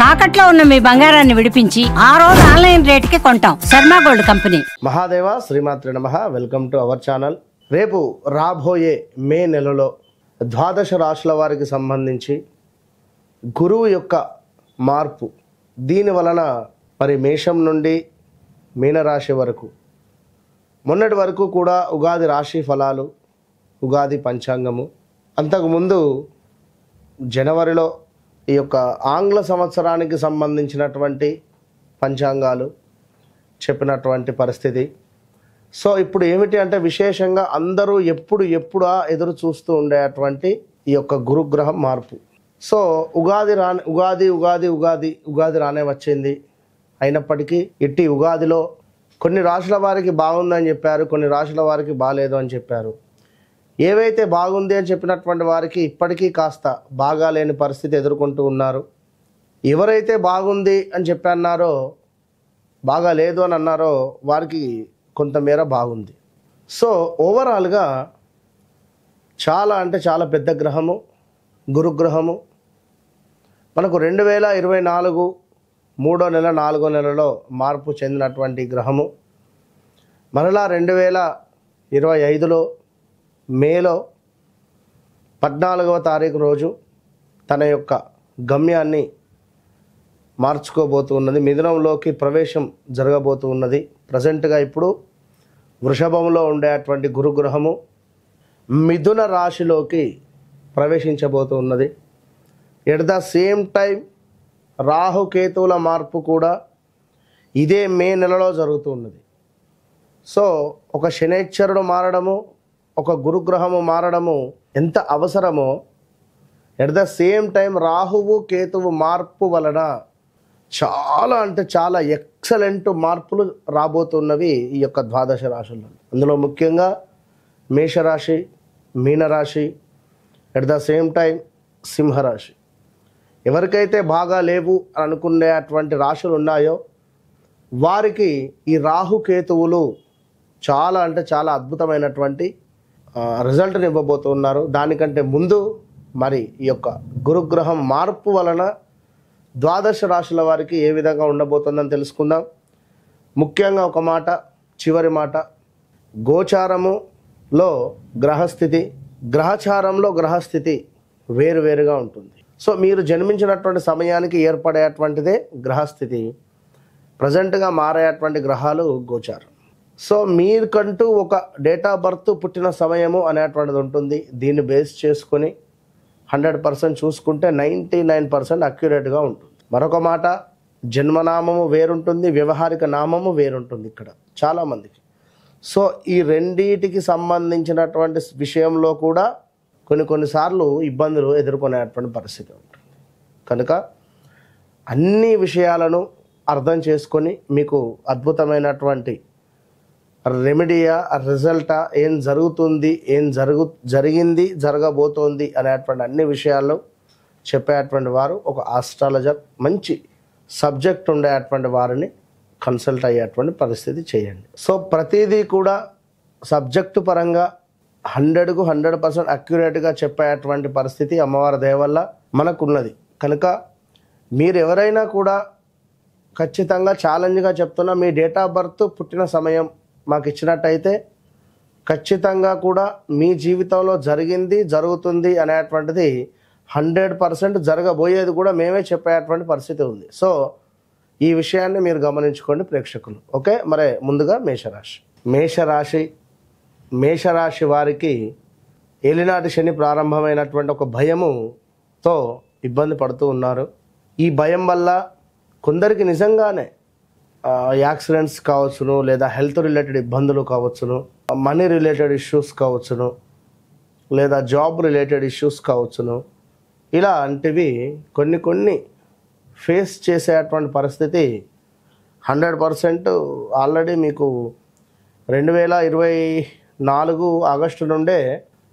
తాకట్లో ఉన్న మీ బంగారాన్ని విడిపించి ఆ రోజు ఆన్లైన్ రేటుకి కొంటాం. Sharma gold company. మహాదేవ శ్రీమాత్రే నమః. Welcome to our channel. రేపు రాబోయే మే నెలలో ద్వాదశ రాశుల వారికి సంబంధించి గురువు యొక్క మార్పు, దీని వలన మరి మేషం నుండి మీనరాశి వరకు, మొన్నటి వరకు కూడా ఉగాది రాశి ఫలాలు, ఉగాది పంచాంగము, అంతకుముందు జనవరిలో ఈ యొక్క ఆంగ్ల సంవత్సరానికి సంబంధించినటువంటి పంచాంగాలు చెప్పినటువంటి పరిస్థితి. సో ఇప్పుడు ఏమిటి అంటే విశేషంగా అందరూ ఎప్పుడా ఎదురు చూస్తూ ఉండేటువంటి ఈ యొక్క గురుగ్రహం మార్పు. సో ఉగాది రానే వచ్చింది. అయినప్పటికీ ఇట్టి ఉగాదిలో కొన్ని రాశుల వారికి బాగుందని చెప్పారు, కొన్ని రాశుల వారికి బాగాలేదు అని చెప్పారు. ఏవైతే బాగుంది అని చెప్పినటువంటి వారికి ఇప్పటికీ కాస్త బాగా లేని పరిస్థితి ఎదుర్కొంటూ ఉన్నారు. ఎవరైతే బాగుంది అని చెప్పి అన్నారో, బాగా లేదు అని అన్నారో వారికి కొంతమేర బాగుంది. సో ఓవరాల్గా చాలా అంటే చాలా పెద్ద గ్రహము గురుగ్రహము. మనకు 2024 3వ నెల 4వ నెలలో మార్పు చెందినటువంటి గ్రహము. మరలా 2025లో మేలో 14వ తారీఖు రోజు తన యొక్క గమ్యాన్ని మార్చుకోబోతూ ఉన్నది. మిథునంలోకి ప్రవేశం జరగబోతూ ఉన్నది. ప్రజెంట్గా ఇప్పుడు వృషభంలో ఉండేటువంటి గురుగ్రహము మిథున రాశిలోకి ప్రవేశించబోతూ ఉన్నది. ఎట్ ద సేమ్ టైం రాహుకేతువుల మార్పు కూడా ఇదే మే నెలలో జరుగుతూ ఉన్నది. సో ఒక శనైశ్చరుడు మారడము, ఒక గురుగ్రహము మారడము ఎంత అవసరమో, ఎట్ ద సేమ్ టైం రాహువు కేతువు మార్పు వలన చాలా అంటే చాలా ఎక్సలెంట్ మార్పులు రాబోతున్నవి ఈ యొక్క ద్వాదశ రాశుల్లో. అందులో ముఖ్యంగా మేషరాశి, మీనరాశి, ఎట్ ద సేమ్ టైం సింహరాశి. ఎవరికైతే బాగా లేవు అని అనుకునేటువంటి రాశులు ఉన్నాయో వారికి ఈ రాహుకేతువులు చాలా అంటే చాలా అద్భుతమైనటువంటి రిజల్ట్ని ఇవ్వబోతున్నారు. దానికంటే ముందు మరి ఈ యొక్క గురుగ్రహం మార్పు వలన ద్వాదశ రాశుల వారికి ఏ విధంగా ఉండబోతుందని తెలుసుకుందాం. ముఖ్యంగా ఒక మాట, చివరి మాట, గోచారములో గ్రహస్థితి, గ్రహచారంలో గ్రహస్థితి వేరువేరుగా ఉంటుంది. సో మీరు జన్మించినటువంటి సమయానికి ఏర్పడేటువంటిదే గ్రహస్థితి. ప్రజెంట్గా మారేటువంటి గ్రహాలు గోచారం. సో మీకంటూ ఒక డేట్ ఆఫ్ బర్త్, పుట్టిన సమయము అనేటువంటిది ఉంటుంది. దీన్ని బేస్ చేసుకొని 100% చూసుకుంటే 99% అక్యురేట్గా ఉంటుంది. మరొక మాట, జన్మనామము వేరుంటుంది, వ్యవహారిక నామము వేరుంటుంది ఇక్కడ చాలామందికి. సో ఈ రెండింటికి సంబంధించినటువంటి విషయంలో కూడా కొన్నిసార్లు ఇబ్బందులు ఎదుర్కొనేటువంటి పరిస్థితి ఉంటుంది. కనుక అన్ని విషయాలను అర్థం చేసుకొని మీకు అద్భుతమైనటువంటి రెమెడీయా, రిజల్టా, ఏం జరుగుతుంది, జరిగింది, జరగబోతోంది అనేటువంటి అన్ని విషయాల్లో చెప్పేటువంటి వారు ఒక ఆస్ట్రాలజర్, మంచి సబ్జెక్ట్ ఉండేటువంటి వారిని కన్సల్ట్ అయ్యేటువంటి పరిస్థితి చేయండి. సో ప్రతిదీ కూడా సబ్జెక్టు పరంగా 100కు 100% అక్యురేట్గా చెప్పేటువంటి పరిస్థితి అమ్మవారి దయ వల్ల మనకున్నది. కనుక మీరు ఎవరైనా కూడా ఖచ్చితంగా ఛాలెంజ్గా చెప్తున్నా, మీ డేట్ ఆఫ్ బర్త్, పుట్టిన సమయం మాకు ఇచ్చినట్టయితే ఖచ్చితంగా కూడా మీ జీవితంలో జరిగింది, జరుగుతుంది అనేటువంటిది 100% జరగబోయేది కూడా మేమే చెప్పేటువంటి పరిస్థితి ఉంది. సో ఈ విషయాన్ని మీరు గమనించుకోండి ప్రేక్షకులు. ఓకే, మరి ముందుగా మేషరాశి వారికి ఏలినాటి శని ప్రారంభమైనటువంటి ఒక భయముతో ఇబ్బంది పడుతూ ఉన్నారు. ఈ భయం వల్ల కొందరికి నిజంగానే యాక్సిడెంట్స్ కావచ్చును, లేదా హెల్త్ రిలేటెడ్ ఇబ్బందులు కావచ్చును, మనీ రిలేటెడ్ ఇష్యూస్ కావచ్చును, లేదా జాబ్ రిలేటెడ్ ఇష్యూస్ కావచ్చును. ఇలాంటివి కొన్ని ఫేస్ చేసేటువంటి పరిస్థితి 100% ఆల్రెడీ మీకు 2024 ఆగస్టు నుండే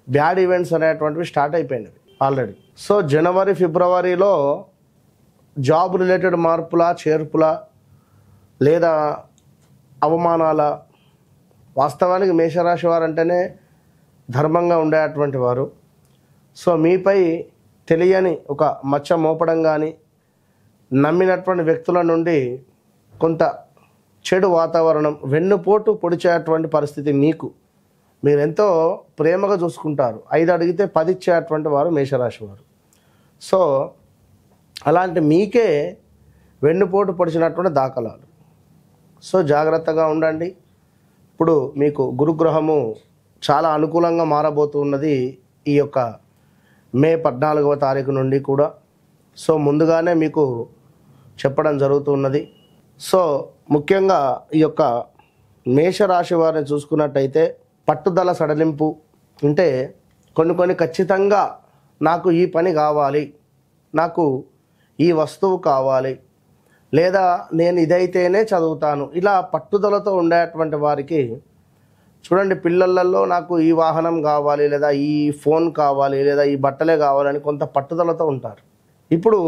బ్యాడ్ ఈవెంట్స్ అనేటువంటివి స్టార్ట్ అయిపోయినవి ఆల్రెడీ. సో జనవరి, ఫిబ్రవరిలో జాబ్ రిలేటెడ్ మార్పుల, చేర్పుల, లేదా అవమానాల. వాస్తవానికి మేషరాశి వారు అంటేనే ధర్మంగా ఉండేటువంటి వారు. సో మీపై తెలియని ఒక మచ్చ మోపడం కానీ, నమ్మినటువంటి వ్యక్తుల నుండి కొంత చెడు వాతావరణం, వెన్నుపోటు పొడిచేటువంటి పరిస్థితి. మీరు ఎంతో ప్రేమగా చూసుకుంటారు, 5 అడిగితే 10 ఇచ్చేటువంటి వారు మేషరాశి వారు. సో అలాంటి మీకే వెన్నుపోటు పొడిచినటువంటి దాఖలాలు. సో జాగ్రత్తగా ఉండండి. ఇప్పుడు మీకు గురుగ్రహము చాలా అనుకూలంగా మారబోతున్నది ఈ యొక్క మే 14వ తారీఖు నుండి కూడా. సో ముందుగానే మీకు చెప్పడం జరుగుతున్నది. సో ముఖ్యంగా ఈ యొక్క మేషరాశి వారిని చూసుకున్నట్టయితే పట్టుదల, సడలింపు అంటే కొన్ని ఖచ్చితంగా నాకు ఈ పని కావాలి, నాకు ఈ వస్తువు కావాలి, లేదా నేను ఇదైతేనే చదువుతాను, ఇలా పట్టుదలతో ఉండేటువంటి వారికి చూడండి, పిల్లలలో నాకు ఈ వాహనం కావాలి, లేదా ఈ ఫోన్ కావాలి, లేదా ఈ బట్టలే కావాలని కొంత పట్టుదలతో ఉంటారు. ఇప్పుడు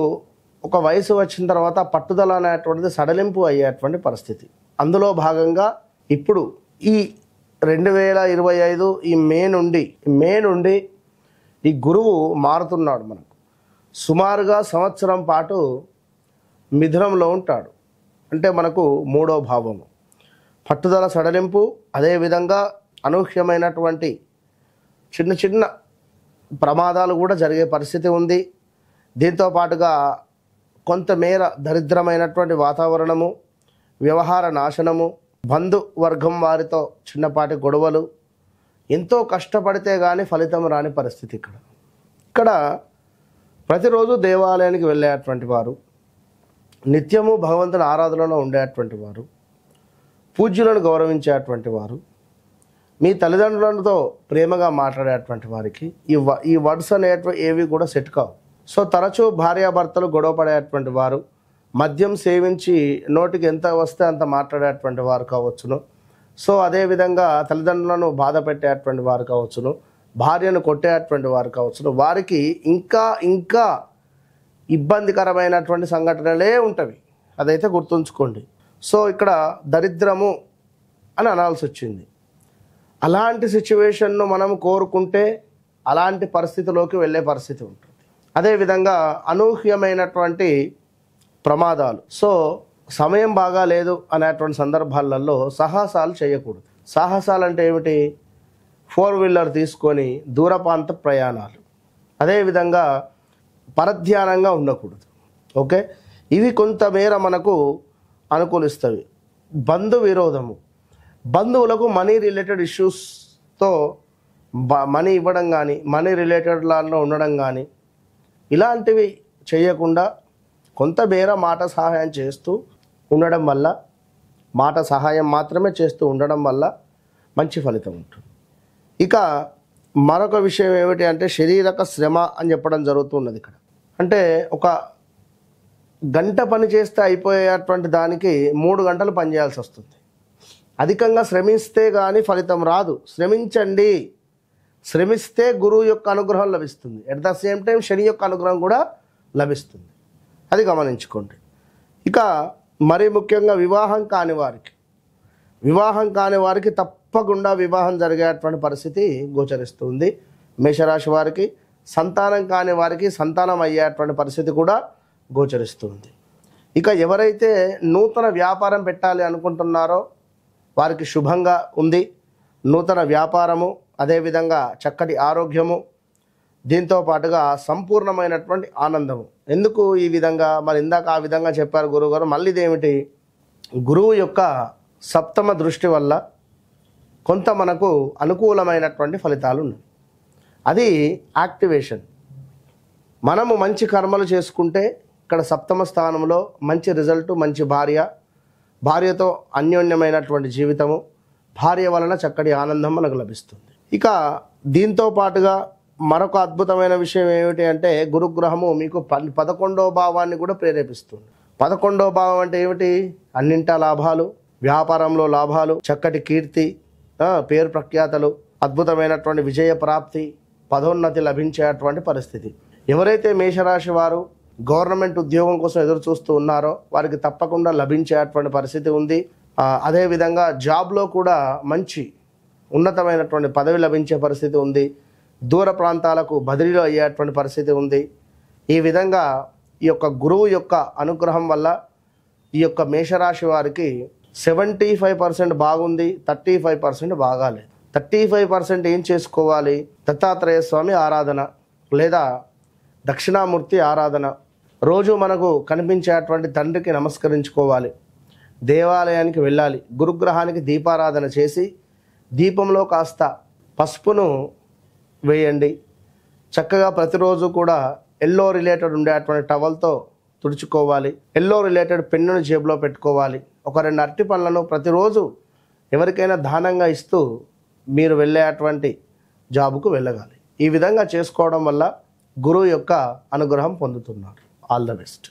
ఒక వయసు వచ్చిన తర్వాత పట్టుదల అనేటువంటిది సడలింపు అయ్యేటువంటి పరిస్థితి. అందులో భాగంగా ఇప్పుడు ఈ 2025 ఈ మే నుండి ఈ గురువు మారుతున్నాడు. మనకు సుమారుగా సంవత్సరం పాటు మిథునంలో ఉంటాడు. అంటే మనకు 3వ భావము. పట్టుదల, సడలింపు, అదేవిధంగా అనూహ్యమైనటువంటి చిన్న ప్రమాదాలు కూడా జరిగే పరిస్థితి ఉంది. దీంతో పాటుగా కొంతమేర దరిద్రమైనటువంటి వాతావరణము, వ్యవహార నాశనము, బంధువర్గం వారితో చిన్నపాటి గొడవలు, ఎంతో కష్టపడితే కానీ ఫలితం రాని పరిస్థితి. ఇక్కడ ప్రతిరోజు దేవాలయానికి వెళ్ళేటువంటి వారు, నిత్యము భగవంతుని ఆరాధనలో ఉండేటువంటి వారు, పూజ్యులను గౌరవించేటువంటి వారు, మీ తల్లిదండ్రులతో ప్రేమగా మాట్లాడేటువంటి వారికి ఈ వర్డ్స్ అనేటువంటి ఏవి కూడా సెట్ కావు. సో తరచూ భార్యాభర్తలు గొడవ పడేటువంటి వారు, మద్యం సేవించి నోటికి ఎంత వస్తే అంత మాట్లాడేటువంటి వారు కావచ్చును. సో అదేవిధంగా తల్లిదండ్రులను బాధ పెట్టేటువంటి వారు కావచ్చును, భార్యను కొట్టేటువంటి వారు కావచ్చును. వారికి ఇంకా ఇబ్బందికరమైనటువంటి సంఘటనలే ఉంటవి, అదైతే గుర్తుంచుకోండి. సో ఇక్కడ దరిద్రము అని అనాల్సి వచ్చింది. అలాంటి సిచ్యువేషన్ను మనం కోరుకుంటే అలాంటి పరిస్థితిలోకి వెళ్ళే పరిస్థితి ఉంటుంది. అదేవిధంగా అనూహ్యమైనటువంటి ప్రమాదాలు. సో సమయం బాగా లేదు అనేటువంటి సందర్భాలలో సాహసాలు చేయకూడదు. సాహసాలు అంటే ఏమిటి? 4 వీలర్ తీసుకొని దూరప్రాంత ప్రయాణాలు, అదేవిధంగా పరధ్యానంగా ఉండకూడదు. ఓకే, ఇవి కొంతమేర మనకు అనుకూలిస్తవి. బంధు విరోధము, బంధువులకు మనీ రిలేటెడ్ ఇష్యూస్తో మనీ ఇవ్వడం కానీ, మనీ రిలేటెడ్ లాల్లో ఉండడం కానీ, ఇలాంటివి చేయకుండా కొంతమేర మాట సహాయం చేస్తూ ఉండడం వల్ల, మాట సహాయం మాత్రమే చేస్తూ ఉండడం వల్ల మంచి ఫలితం ఉంటుంది. ఇక మరొక విషయం ఏమిటి అంటే శారీరక శ్రమ అని చెప్పడం జరుగుతున్నది. ఇక్కడ అంటే ఒక గంట పని చేస్తే అయిపోయేటువంటి దానికి 3 గంటలు పనిచేయాల్సి వస్తుంది. అధికంగా శ్రమిస్తే కానీ ఫలితం రాదు. శ్రమించండి, శ్రమిస్తే గురువు యొక్క అనుగ్రహం లభిస్తుంది. ఎట్ ద సేమ్ టైం శని యొక్క అనుగ్రహం కూడా లభిస్తుంది. అది గమనించుకోండి. ఇక మరీ ముఖ్యంగా వివాహం కాని వారికి తప్పకుండా వివాహం జరిగేటువంటి పరిస్థితి గోచరిస్తుంది. మేషరాశి వారికి సంతానం కాని వారికి సంతానం అయ్యేటువంటి పరిస్థితి కూడా గోచరిస్తుంది. ఇక ఎవరైతే నూతన వ్యాపారం పెట్టాలి అనుకుంటున్నారో వారికి శుభంగా ఉంది. నూతన వ్యాపారము, అదేవిధంగా చక్కటి ఆరోగ్యము, దీంతో పాటుగా సంపూర్ణమైనటువంటి ఆనందము. ఎందుకు ఈ విధంగా? మరి ఇందాక ఆ విధంగా చెప్పారు గురువుగారు. మళ్ళీ ఇదేమిటి? గురువు యొక్క 7వ దృష్టి వల్ల కొంత మనకు అనుకూలమైనటువంటి ఫలితాలు ఉన్నాయి. అది యాక్టివేషన్. మనము మంచి కర్మలు చేసుకుంటే ఇక్కడ 7వ స్థానంలో మంచి రిజల్ట్, మంచి భార్యతో అన్యోన్యమైనటువంటి జీవితము, భార్య వలన చక్కటి ఆనందం మనకు లభిస్తుంది. ఇక దీంతో పాటుగా మరొక అద్భుతమైన విషయం ఏమిటి అంటే గురుగ్రహము మీకు 11వ భావాన్ని కూడా ప్రేరేపిస్తుంది. 11వ భావం అంటే ఏమిటి? అన్నింటా లాభాలు, వ్యాపారంలో లాభాలు, చక్కటి కీర్తి, పేరు ప్రఖ్యాతలు, అద్భుతమైనటువంటి విజయ ప్రాప్తి, పదోన్నతి లభించేటువంటి పరిస్థితి. ఎవరైతే మేషరాశి వారు గవర్నమెంట్ ఉద్యోగం కోసం ఎదురు చూస్తూ ఉన్నారో వారికి తప్పకుండా లభించేటువంటి పరిస్థితి ఉంది. అదేవిధంగా జాబ్లో కూడా మంచి ఉన్నతమైనటువంటి పదవి లభించే పరిస్థితి ఉంది. దూర ప్రాంతాలకు బదిలీలో అయ్యేటువంటి పరిస్థితి ఉంది. ఈ విధంగా ఈ యొక్క గురువు యొక్క అనుగ్రహం వల్ల ఈ యొక్క మేషరాశి వారికి 75% బాగుంది, 35% బాగాలేదు. 35% ఏం చేసుకోవాలి? దత్తాత్రేయ స్వామి ఆరాధన లేదా దక్షిణామూర్తి ఆరాధన. రోజు మనకు కనిపించేటువంటి తండ్రికి నమస్కరించుకోవాలి, దేవాలయానికి వెళ్ళాలి, గురుగ్రహానికి దీపారాధన చేసి దీపంలో కాస్త పసుపును వేయండి. చక్కగా ప్రతిరోజు కూడా ఎల్లో రిలేటెడ్ ఉండేటువంటి టవల్తో తుడుచుకోవాలి. ఎల్లో రిలేటెడ్ పెన్నును జేబులో పెట్టుకోవాలి. ఒక 2 అరటి పళ్ళను ప్రతిరోజు ఎవరికైనా దానంగా ఇస్తూ మీరు వెళ్ళేటువంటి జాబుకు వెళ్ళగాలి. ఈ విధంగా చేసుకోవడం వల్ల గురువు యొక్క అనుగ్రహం పొందుతున్నారు. All the best.